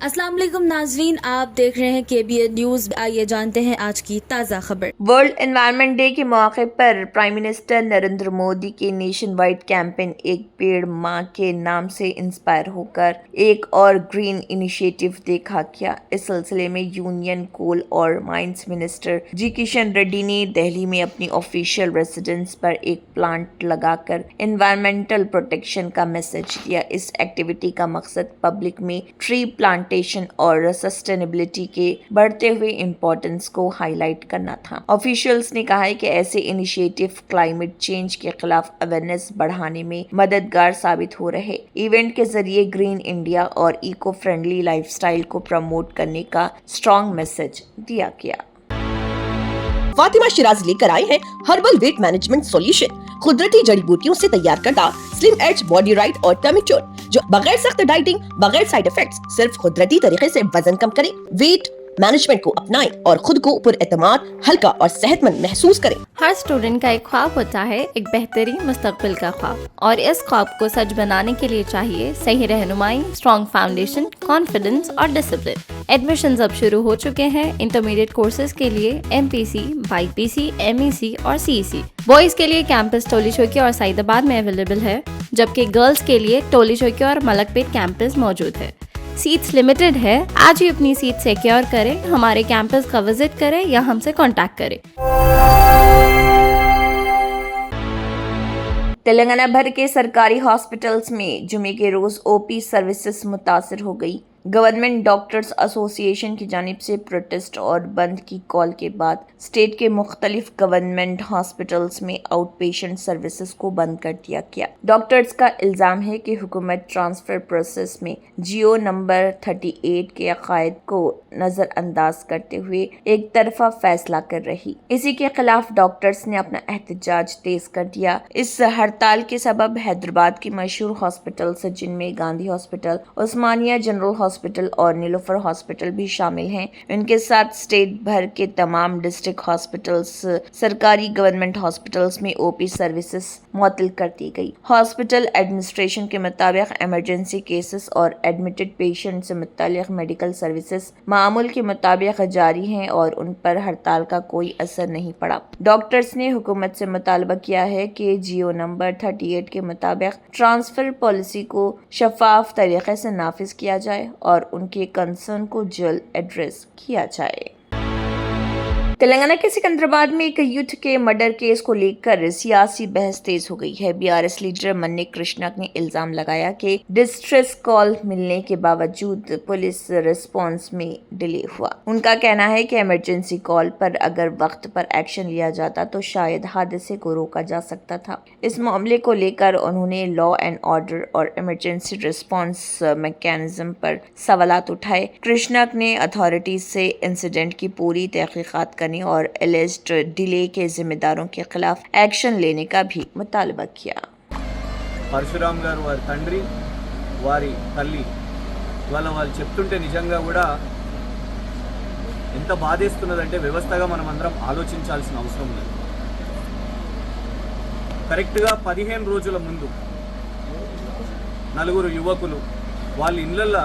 अस्सलाम वालेकुम नाजरीन, आप देख रहे हैं KBN न्यूज़। आइए जानते हैं आज की ताज़ा खबर। वर्ल्ड एनवायरनमेंट डे के मौके पर प्राइम मिनिस्टर नरेंद्र मोदी के नेशन वाइड कैंपेन एक पेड़ माँ के नाम से इंस्पायर होकर एक और ग्रीन इनिशिएटिव देखा गया। इस सिलसिले में यूनियन कोल और माइंस मिनिस्टर जी किशन रेड्डी ने दिल्ली में अपनी ऑफिशियल रेसिडेंस पर एक प्लांट लगाकर एनवायरमेंटल प्रोटेक्शन का मैसेज दिया। इस एक्टिविटी का मकसद पब्लिक में ट्री प्लांटेशन और सस्टेनेबिलिटी के बढ़ते हुए इम्पोर्टेंस को हाईलाइट करना था। ऑफिशियल्स ने कहा है कि ऐसे इनिशिएटिव क्लाइमेट चेंज के खिलाफ अवेयरनेस बढ़ाने में मददगार साबित हो रहे। इवेंट के जरिए ग्रीन इंडिया और इको फ्रेंडली लाइफस्टाइल को प्रमोट करने का स्ट्रॉन्ग मैसेज दिया गया। फातिमा शिराज लेकर आए हैं हर्बल वेट मैनेजमेंट सॉल्यूशन, कुदरती जड़ी बूटियों से तैयार करता स्लिम एज बॉडी राइट और टमी टोन, जो बगैर सख्त डाइटिंग, बगैर साइड इफेक्ट्स, सिर्फ कुदरती तरीके से वजन कम करे। वेट मैनेजमेंट को अपनाएं और खुद को पुरएतमाद, हल्का और सेहतमंद महसूस करें। हर स्टूडेंट का एक ख्वाब होता है, एक बेहतरीन मुस्तकबिल का ख्वाब, और इस ख्वाब को सच बनाने के लिए चाहिए सही रहनुमाई, स्ट्रॉन्ग फाउंडेशन, कॉन्फिडेंस और डिसिप्लिन। एडमिशंस अब शुरू हो चुके हैं इंटरमीडिएट कोर्सेज के लिए MPC, BPC, MEC और CEC। बॉयज के लिए कैंपस टोली चौकी और सईदाबाद में अवेलेबल है, जबकि गर्ल्स के लिए टोली चौकी और मलकपेट कैंपस मौजूद है। सीट्स लिमिटेड है। आज ही अपनी सीट सिक्योर करें, हमारे कैंपस का विजिट करें या हमसे कांटेक्ट करें। तेलंगाना भर के सरकारी हॉस्पिटल्स में जुमे के रोज OP सर्विसेज मुतासर हो गई। गवर्नमेंट डॉक्टर्स एसोसिएशन की जानिब से प्रोटेस्ट और बंद की कॉल के बाद स्टेट के मुख्तलिफ गवर्नमेंट हॉस्पिटल्स में आउट पेशेंट सर्विसेज को बंद कर दिया गया। डॉक्टर्स का इल्ज़ाम है कि हुकूमत ट्रांसफ़र प्रोसेस में GO नंबर 38 के अकायद को नज़रअंदाज करते हुए एक तरफा फैसला कर रही। इसी के खिलाफ डॉक्टर्स ने अपना एहतजाज तेज कर दिया। इस हड़ताल के सबब हैदराबाद की मशहूर हॉस्पिटल्स जिनमें गांधी हॉस्पिटल, उस्मानिया जनरल हॉस्पिटल और नीलोफर हॉस्पिटल भी शामिल हैं, उनके साथ स्टेट भर के तमाम डिस्ट्रिक्ट हॉस्पिटल्स, सरकारी गवर्नमेंट हॉस्पिटल्स में OP सर्विसेज मुअत्तल कर दी गई। हॉस्पिटल एडमिनिस्ट्रेशन के मुताबिक इमरजेंसी केसेस और एडमिटेड पेशेंट से मुताल्लिक मेडिकल सर्विसेज मामूल के मुताबिक जारी हैं और उन पर हड़ताल का कोई असर नहीं पड़ा। डॉक्टर्स ने हुकूमत से मुतालबा किया है कि GO नंबर 38 के मुताबिक ट्रांसफर पॉलिसी को शफाफ तरीके से नाफिज किया जाए और उनके कंसर्न को जल्द एड्रेस किया जाए। तेलंगाना के सिकंदराबाद में एक यूथ के मर्डर केस को लेकर सियासी बहस तेज हो गई है। BRS लीडर मन्ने कृष्णक ने इल्जाम लगाया कि डिस्ट्रेस कॉल मिलने के बावजूद पुलिस रिस्पांस में डिले हुआ। उनका कहना है कि इमरजेंसी कॉल पर अगर वक्त पर एक्शन लिया जाता तो शायद हादसे को रोका जा सकता था। इस मामले को लेकर उन्होंने लॉ एंड ऑर्डर और इमरजेंसी रिस्पांस मैकेनिज्म पर सवालात उठाए। कृष्णक ने अथॉरिटीज से इंसिडेंट की पूरी तहकीकात करने और एलिज्ड डिले के जिम्मेदारों के खिलाफ एक्शन लेने का भी मुतालबा किया। పరశురామ్ గారు వారి తండ్రి వారి తల్లి ఇవాళ వాళ్ళు చెప్తుంటే నిజంగా కూడా ఎంత బాధేస్తున్నదంటే వ్యవస్థగా మనం అందరం ఆలోచించాల్సిన అవసరం ఉంది. కరెక్ట్గా 15 రోజుల ముందు నలుగురు యువకులు వాళ్ళ ఇళ్లల్లో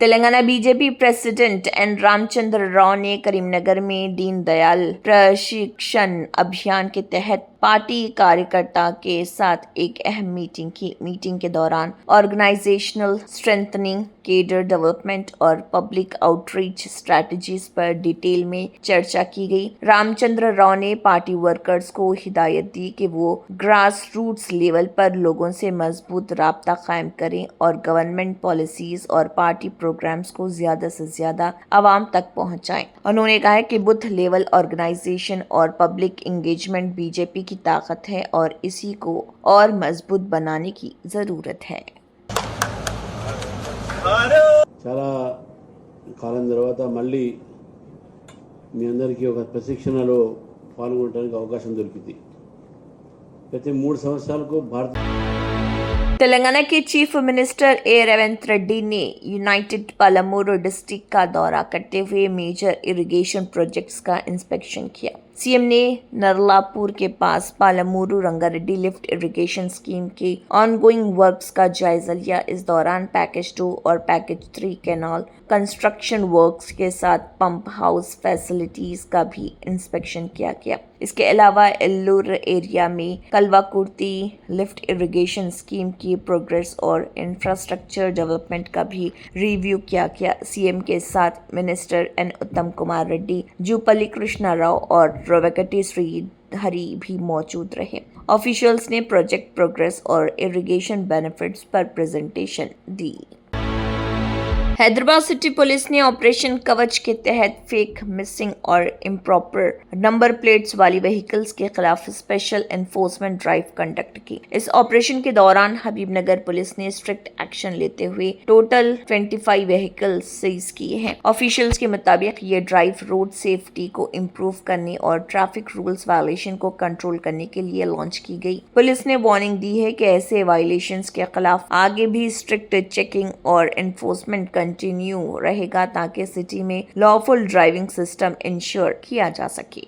Telangana BJP president N Ramchandra Rao ने करीमनगर में दीन दयाल प्रशिक्षण अभियान के तहत पार्टी कार्यकर्ता के साथ एक अहम मीटिंग के दौरान ऑर्गेनाइजेशनल स्ट्रेंथनिंग, केडर डेवलपमेंट और पब्लिक आउटरीच स्ट्रेटजीज पर डिटेल में चर्चा की गई। रामचंद्र राव ने पार्टी वर्कर्स को हिदायत दी कि वो ग्रास रूट्स लेवल पर लोगों से मजबूत राब्ता कायम करें और गवर्नमेंट पॉलिसीज और पार्टी प्रोग्राम्स को ज्यादा से ज्यादा आवाम तक पहुंचाएं। उन्होंने कहा कि बूथ लेवल ऑर्गेनाइजेशन और पब्लिक इंगेजमेंट BJP की ताकत है और इसी को और मजबूत बनाने की जरूरत है। చాలా కాలం తర్వాత మళ్ళీ మీ అందరికీ ఒక ప్రశిక్షణలో పాల్గొనడానికి అవకాశం దొరికింది. ప్రతి 3 సంవత్సరాలకు భారత तेलंगाना के chief minister A Revanth Reddy ने यूनाइटेड पालमूर डिस्ट्रिक्ट का दौरा करते हुए मेजर इरिगेशन प्रोजेक्ट्स का इंस्पेक्शन किया। सीएम ने नरलापुर के पास पालमूरू रंगारेड्डी लिफ्ट इरिगेशन स्कीम के ऑनगोइंग वर्क्स का जायजा लिया। इस दौरान पैकेज 2 और पैकेज 3 कैनाल कंस्ट्रक्शन वर्क्स के साथ पंप हाउस फैसिलिटीज का भी इंस्पेक्शन किया गया। इसके अलावा एल्लूर एरिया में कलवाकुर्ती लिफ्ट इरिगेशन स्कीम की प्रोग्रेस और इंफ्रास्ट्रक्चर डेवलपमेंट का भी रिव्यू किया गया। सीएम के साथ मिनिस्टर एन उत्तम कुमार रेड्डी, जूपल्ली कृष्णा राव और रोवेकटी श्री हरी भी मौजूद रहे। ऑफिशियल्स ने प्रोजेक्ट प्रोग्रेस और इरिगेशन बेनिफिट्स पर प्रेजेंटेशन दी। हैदराबाद सिटी पुलिस ने ऑपरेशन कवच के तहत फेक, मिसिंग और इम्प्रॉपर नंबर प्लेट्स वाली व्हीकल्स के खिलाफ स्पेशल एनफोर्समेंट ड्राइव कंडक्ट की। इस ऑपरेशन के दौरान हबीबनगर पुलिस ने स्ट्रिक्ट एक्शन लेते हुए टोटल 25 व्हीकल्स सीज किए हैं। ऑफिशियल्स के मुताबिक ये ड्राइव रोड सेफ्टी को इम्प्रूव करने और ट्रैफिक रूल्स वायलेशन को कंट्रोल करने के लिए लॉन्च की गई। पुलिस ने वार्निंग दी है कि ऐसे वायलेशंस के खिलाफ आगे भी स्ट्रिक्ट चेकिंग और एनफोर्समेंट कंटिन्यू रहेगा ताकि सिटी में लॉफुल ड्राइविंग सिस्टम इंश्योर किया जा सके।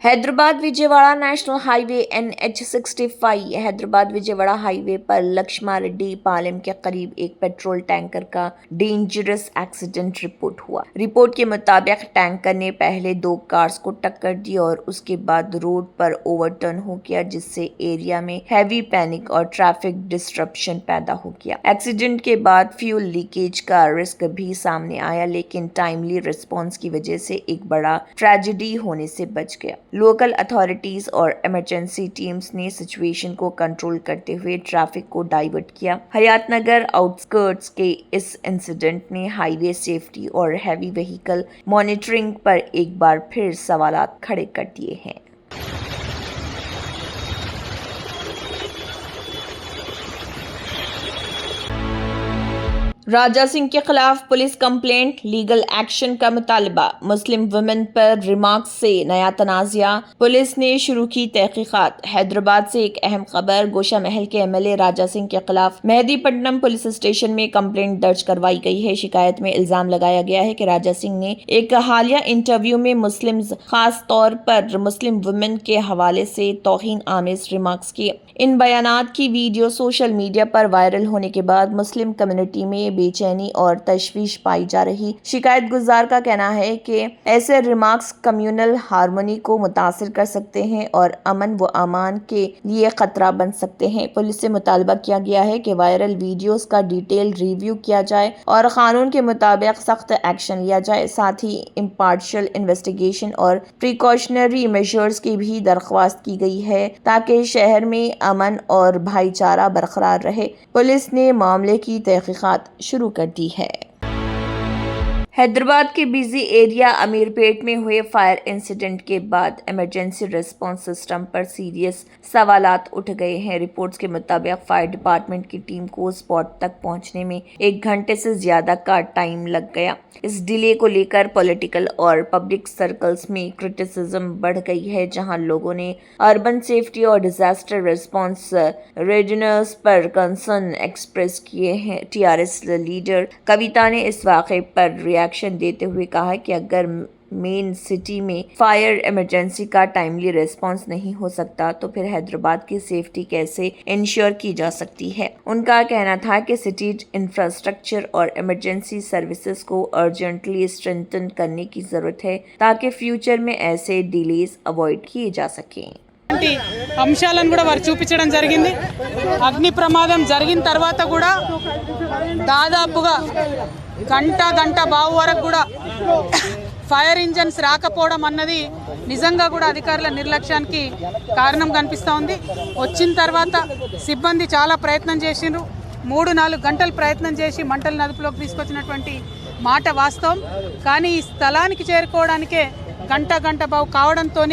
Hyderabad Vijayawada national highway NH65 Hyderabad Vijayawada highway पर लक्ष्मा रेड्डी पालम के करीब एक पेट्रोल टैंकर का डेंजरस एक्सीडेंट रिपोर्ट हुआ। रिपोर्ट के मुताबिक टैंकर ने पहले 2 कार्स को टक्कर दी और उसके बाद रोड पर ओवरटर्न हो गया, जिससे एरिया में हैवी पैनिक और ट्रैफिक डिस्ट्रप्शन पैदा हो गया। एक्सीडेंट के बाद फ्यूल लीकेज का रिस्क भी सामने आया, लेकिन टाइमली रिस्पॉन्स की वजह से एक बड़ा ट्रेजेडी होने से बच गया। लोकल अथॉरिटीज और इमरजेंसी टीम्स ने सिचुएशन को कंट्रोल करते हुए ट्रैफिक को डाइवर्ट किया। हयातनगर आउटस्कर्ट्स के इस इंसिडेंट ने हाईवे सेफ्टी और हैवी व्हीकल मॉनिटरिंग पर एक बार फिर सवालात खड़े कर दिए हैं। राजा सिंह के खिलाफ पुलिस कंप्लेंट, लीगल एक्शन का मुतालबा। मुस्लिम वुमेन पर रिमार्क्स से नया तनाज़ा, पुलिस ने शुरू की तहकीकात। हैदराबाद से एक अहम खबर, गोशा महल के MLA राजा सिंह के खिलाफ मेहदीपट्टनम पुलिस स्टेशन में कंप्लेंट दर्ज करवाई गई है। शिकायत में इल्जाम लगाया गया है कि राजा सिंह ने एक हालिया इंटरव्यू में मुस्लिम्स, खास तौर पर मुस्लिम वुमेन के हवाले से तौहीन आमेज रिमार्क्स किए। इन बयानात की वीडियो सोशल मीडिया पर वायरल होने के बाद मुस्लिम कम्युनिटी में बेचैनी और तशवीश पाई जा रही। शिकायत गुजार का कहना है कि ऐसे रिमार्क्स कम्युनल हार्मनी को मुतासिर कर सकते हैं और अमन व अमान के लिए खतरा बन सकते हैं। पुलिस से मुतालबा किया गया है कि वायरल वीडियोस का डिटेल रिव्यू किया जाए और कानून के मुताबिक सख्त एक्शन लिया जाए। साथ ही इम्पार्शियल इन्वेस्टिगेशन और प्रिकॉशनरी मेजर्स की भी दरख्वास्त की गई है ताकि शहर में अमन और भाईचारा बरकरार रहे। पुलिस ने मामले की तहकीकात शुरू कर दी है। हैदराबाद के बिजी एरिया अमीरपेट में हुए फायर इंसिडेंट के बाद इमरजेंसी रिस्पांस सिस्टम पर सीरियस सवालात उठ गए हैं। रिपोर्ट्स के मुताबिक फायर डिपार्टमेंट की टीम को स्पॉट तक पहुंचने में 1 घंटे से ज्यादा का टाइम लग गया। इस डिले को लेकर पॉलिटिकल और पब्लिक सर्कल्स में क्रिटिसिज्म बढ़ गई है, जहां लोगों ने अर्बन सेफ्टी और डिजास्टर रिस्पांस रेडिनेस पर कंसर्न एक्सप्रेस किए हैं। TRS लीडर कविता ने इस वाक़े पर रिएक्शन देते हुए कहा कि अगर मेन सिटी में फायर इमरजेंसी का टाइमली रिस्पांस नहीं हो सकता तो फिर हैदराबाद की सेफ्टी कैसे इंश्योर की जा सकती है। उनका कहना था कि सिटी इंफ्रास्ट्रक्चर और इमरजेंसी सर्विसेज को अर्जेंटली स्ट्रेंथन करने की जरूरत है ताकि फ्यूचर में ऐसे डिलेज अवॉइड किए जा सकें। అంశాలను కూడా వారు చూపించడం జరిగింది। అగ్ని ప్రమాదం జరిగిన తర్వాత కూడా దాదాపుగా గంట బావు వరకు కూడా ఫైర్ ఇంజన్స్ రాకపోవడం అన్నది నిజంగా కూడా అధికారుల నిర్లక్ష్యానికి కారణం కనిపిస్తూ ఉంది। వచ్చిన తర్వాత సిబ్బంది చాలా ప్రయత్నం చేసిండ్రు, 3-4 గంటలు ప్రయత్నం చేసి మంటలు నదుపులోకి తీసుకొచ్చినటువంటి మాట వాస్తవం। కానీ ఈ స్థలానికి చేరుకోవడానికే గంట బావు కావడంతో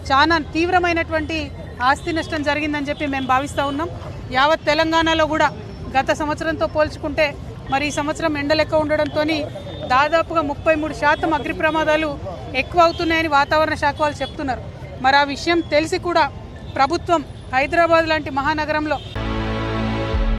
చాలా తీవ్రమైనటువంటి ఆస్తి నష్టం జరిగిందని చెప్పి మేము భావిస్తూ ఉన్నాం। యావత్ తెలంగాణలో కూడా గత సంవత్సరంతో పోల్చుకుంటే మరి ఈ సంవత్సరం ఎండలు ఎక్కువ ఉండడంతో దాదాపుగా 33% అగ్ని ప్రమాదాలు ఎక్కువ అవుతున్నాయని వాతావరణ శాఖ వాళ్ళు చెప్తున్నారు। మరి ఆ విషయం తెలిసి కూడా ప్రభుత్వం హైదరాబాద్ లాంటి మహానగరంలో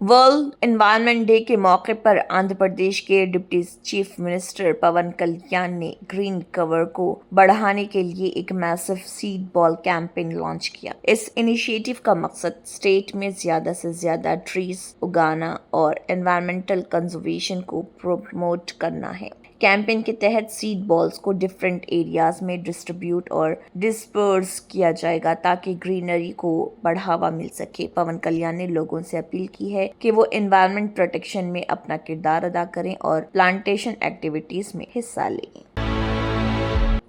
वर्ल्ड एनवायरनमेंट डे के मौके पर आंध्र प्रदेश के डिप्टी चीफ मिनिस्टर पवन कल्याण ने ग्रीन कवर को बढ़ाने के लिए एक massive seed ball campaign launch किया। इस इनिशिएटिव का मकसद स्टेट में ज्यादा से ज्यादा ट्रीज उगाना और एनवायरमेंटल कंजर्वेशन को प्रमोट करना है। कैंपेन के तहत सीड बॉल्स को डिफरेंट एरियाज में डिस्ट्रीब्यूट और डिस्पर्स किया जाएगा ताकि ग्रीनरी को बढ़ावा मिल सके। पवन कल्याण ने लोगों से अपील की है कि वो एनवायरनमेंट प्रोटेक्शन में अपना किरदार अदा करें और प्लांटेशन एक्टिविटीज में हिस्सा लें।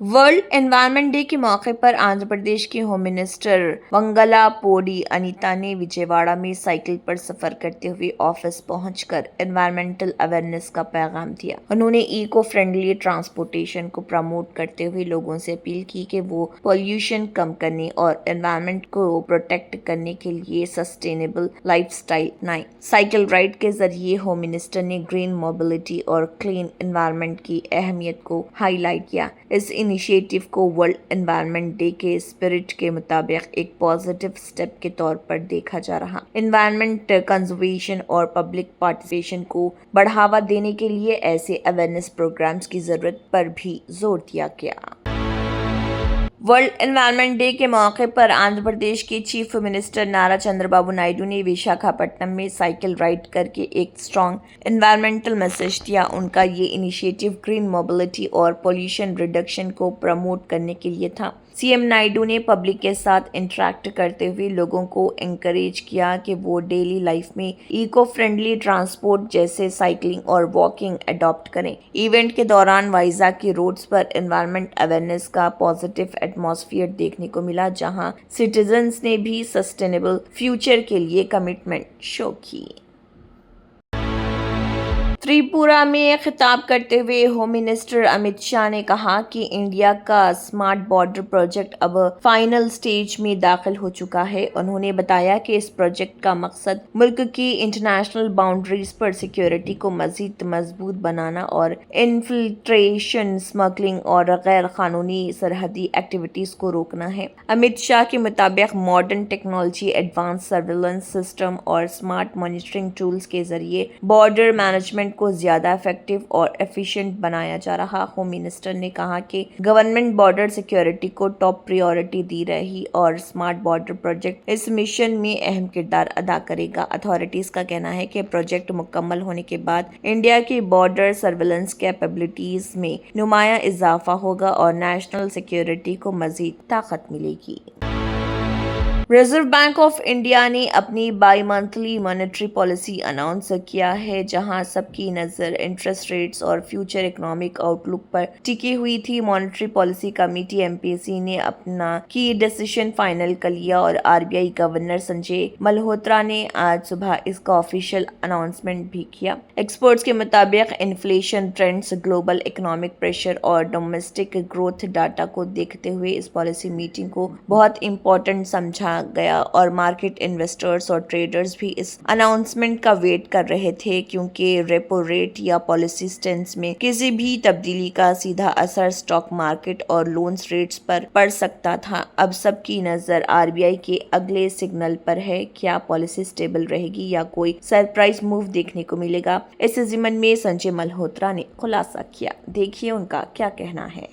वर्ल्ड एनवायरनमेंट डे के मौके पर आंध्र प्रदेश की होम मिनिस्टर वंगला पोडी अनीता ने विजयवाड़ा में साइकिल पर सफर करते हुए ऑफिस पहुंचकर एनवायरमेंटल अवेयरनेस का पैगाम दिया। उन्होंने इको फ्रेंडली ट्रांसपोर्टेशन को प्रमोट करते हुए लोगों से अपील की कि वो पॉल्यूशन कम करने और एनवायरनमेंट को प्रोटेक्ट करने के लिए सस्टेनेबल लाइफस्टाइल अपनाएं। साइकिल राइड के जरिए होम मिनिस्टर ने ग्रीन मोबिलिटी और क्लीन एनवायरनमेंट की अहमियत को हाईलाइट किया। इस इनिशिएटिव को वर्ल्ड एनवायरनमेंट डे के स्पिरिट के मुताबिक एक पॉजिटिव स्टेप के तौर पर देखा जा रहा। एनवायरनमेंट कंजर्वेशन और पब्लिक पार्टिसिपेशन को बढ़ावा देने के लिए ऐसे अवेयरनेस प्रोग्राम्स की जरूरत पर भी जोर दिया गया। वर्ल्ड एनवायरनमेंट डे के मौके पर आंध्र प्रदेश के चीफ मिनिस्टर नारा चंद्रबाबू नायडू ने विशाखापट्टनम में साइकिल राइड करके एक स्ट्रॉन्ग एनवायरमेंटल मैसेज दिया। उनका ये इनिशिएटिव ग्रीन मोबिलिटी और पोल्यूशन रिडक्शन को प्रमोट करने के लिए था। सीएम नायडू ने पब्लिक के साथ इंटरेक्ट करते हुए लोगों को एनकरेज किया कि वो डेली लाइफ में इको फ्रेंडली ट्रांसपोर्ट जैसे साइकिलिंग और वॉकिंग अडॉप्ट करें। इवेंट के दौरान वाइजाग की रोड्स पर एनवायरनमेंट अवेयरनेस का पॉजिटिव एटमॉस्फेयर देखने को मिला, जहां सिटीजन्स ने भी सस्टेनेबल फ्यूचर के लिए कमिटमेंट शो की। त्रिपुरा में खिताब करते हुए होम मिनिस्टर अमित शाह ने कहा कि इंडिया का स्मार्ट बॉर्डर प्रोजेक्ट अब फाइनल स्टेज में दाखिल हो चुका है। उन्होंने बताया कि इस प्रोजेक्ट का मकसद मुल्क की इंटरनेशनल बाउंड्रीज पर सिक्योरिटी को मजीद मजबूत बनाना और इन्फिल्ट्रेशन, स्मगलिंग और गैर कानूनी सरहदी एक्टिविटीज को रोकना है। अमित शाह के मुताबिक modern technology, advance surveillance system और स्मार्ट मॉनिटरिंग टूल्स के जरिए बॉर्डर मैनेजमेंट को ज्यादा इफेक्टिव और एफिशिएंट बनाया जा रहा। होम मिनिस्टर ने कहा कि गवर्नमेंट बॉर्डर सिक्योरिटी को टॉप प्रायोरिटी दी रही और स्मार्ट बॉर्डर प्रोजेक्ट इस मिशन में अहम किरदार अदा करेगा। अथॉरिटीज का कहना है कि प्रोजेक्ट मुकम्मल होने के बाद इंडिया की बॉर्डर सर्विलेंस कैपेबिलिटीज में नुमाया इजाफा होगा और नेशनल सिक्योरिटी को मजीद ताकत मिलेगी। रिजर्व बैंक ऑफ इंडिया ने अपनी by monthly monetary policy announce किया है, जहां सबकी नजर इंटरेस्ट रेट्स और फ्यूचर इकोनॉमिक आउटलुक पर टिकी हुई थी। मॉनेटरी पॉलिसी कमेटी एमपीसी ने अपना की डिसीजन फाइनल कर लिया और आरबीआई गवर्नर संजय मल्होत्रा ने आज सुबह इसका ऑफिशियल अनाउंसमेंट भी किया। एक्सपर्ट्स के मुताबिक inflation trends, global economic pressure और डोमेस्टिक ग्रोथ डाटा को देखते हुए इस पॉलिसी मीटिंग को बहुत इंपॉर्टेंट समझा गया और मार्केट इन्वेस्टर्स और ट्रेडर्स भी इस अनाउंसमेंट का वेट कर रहे थे, क्योंकि रेपो रेट या पॉलिसी स्टैंस में किसी भी तब्दीली का सीधा असर स्टॉक मार्केट और लोन्स रेट्स पर पड़ सकता था। अब सबकी नजर आरबीआई के अगले सिग्नल पर है। क्या पॉलिसी स्टेबल रहेगी या कोई सरप्राइज मूव देखने को मिलेगा? इस ज़िमन में संजय मल्होत्रा ने खुलासा किया। देखिए उनका क्या कहना है।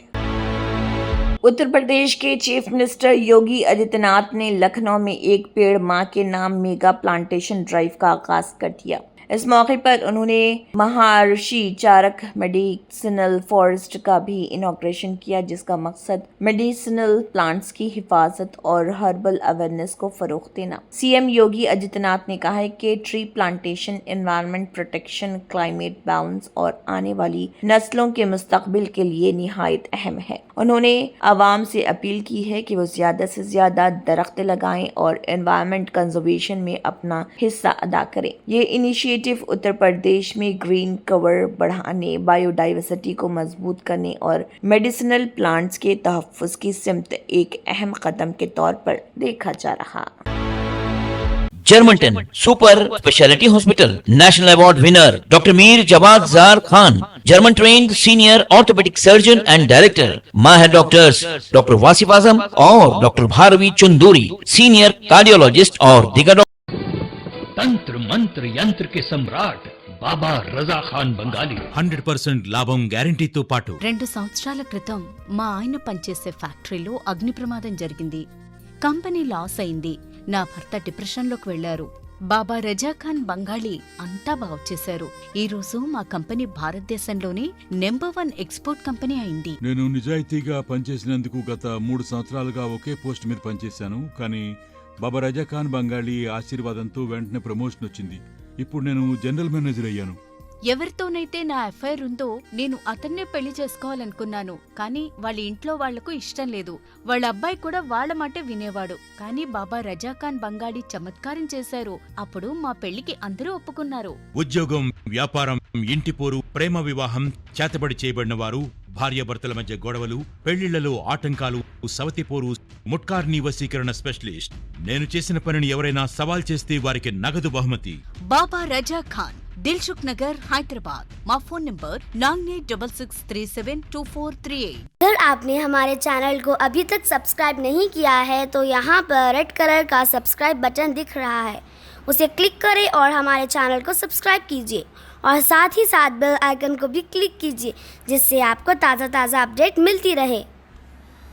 उत्तर प्रदेश के चीफ मिनिस्टर योगी आदित्यनाथ ने लखनऊ में एक पेड़ मां के नाम मेगा प्लांटेशन ड्राइव का आगाज कर दिया। इस मौके पर उन्होंने महर्षि चारक मेडिसिनल फॉरेस्ट का भी इनॉग्रेशन किया, जिसका मकसद मेडिसिनल प्लांट्स की हिफाजत और हर्बल अवेयरनेस को फरोग देना। सीएम योगी आदित्यनाथ ने कहा है कि tree plantation environment protection, climate balance और आने वाली नस्लों के मुस्तकबिल के लिए निहायत अहम है। उन्होंने आवाम से अपील की है कि वो ज्यादा से ज्यादा दरख्त लगाएं और एनवायरनमेंट कंजर्वेशन में अपना हिस्सा अदा करें। ये इनिशिएटिव उत्तर प्रदेश में ग्रीन कवर बढ़ाने, बायोडाइवर्सिटी को मजबूत करने और मेडिसिनल प्लांट्स के तहफ़्फ़ुज़ की सिमत एक अहम कदम के तौर पर देखा जा रहा। Germanton super speciality hospital, national award winner doctor Mir Jawad Zar Khan, German trained senior orthopaedic surgeon and director, माहिर डॉक्टर्स डॉक्टर वासिफ आजम और doctor Bharvi Chunduri, senior cardiologist और दीगर तंत्र मंत्र यंत्र के सम्राट बाबा रजा खान बंगाली 100% లాభం గ్యారంటీతో పాటు 2 సంవత్సరాల క్రితం మా ఆయన పనిచేసే ఫ్యాక్టరీలో అగ్ని ప్రమాదం జరిగింది. కంపెనీ లాస్ అయింది. నా భర్త డిప్రెషన్లోకి వెళ్లారు. బాబా రజాఖాన్ బంగాళీ అంతా బాగు చేశారు. ఈ రోజు మా కంపెనీ భారతదేశంలోనే నెంబర్ 1 ఎక్స్పోర్ట్ కంపెనీ అయింది. నేను నిజాయితీగా పనిచేసినందుకు గత 3 సంవత్సరాలుగా ఒకే పోస్ట్ మీద పనిచేశాను. కానీ బాబా రజాఖాన్ బంగాళీ ఆశీర్వాదంతో వెంటనే ప్రమోషన్ వచ్చింది. ఇప్పుడు నేను జనరల్ మేనేజర్ అయ్యాను. ఎవరితోనైతే నా అఫైర్ ఉందో నేను అతన్నే పెళ్లి చేసుకోవాలనుకున్నాను. కానీ వాళ్ళ ఇంట్లో వాళ్లకు ఇష్టం లేదు. వాళ్ళ అబ్బాయి కూడా వాళ్ళ మాటే వినేవాడు. కానీ బాబా రజాఖాన్ బంగాళీ చమత్కారం చేశారు. అప్పుడు మా పెళ్లికి అందరూ ఒప్పుకున్నారు. ఉద్యోగం, వ్యాపారం, ఇంటి పోరు, ప్రేమ వివాహం, చేతబడి చేయబడిన వారు, భార్యాభర్తల మధ్య గొడవలు, పెళ్లిళ్లలో ఆటంకాలు, సవతిపోరు, ముట్కార్ని వశీకరణ స్పెషలిస్ట్. నేను చేసిన పనిని ఎవరైనా సవాల్ చేస్తే వారికి నగదు బహుమతి. బాబా రజాఖాన్, दिलसुख नगर, हैदराबाद। माँ फोन नंबर 9866372438। अगर आपने हमारे चैनल को अभी तक सब्सक्राइब नहीं किया है तो यहाँ पर रेड कलर का सब्सक्राइब बटन दिख रहा है, उसे क्लिक करें और हमारे चैनल को सब्सक्राइब कीजिए और साथ ही साथ बेल आइकन को भी क्लिक कीजिए, जिससे आपको ताज़ा अपडेट मिलती रहे।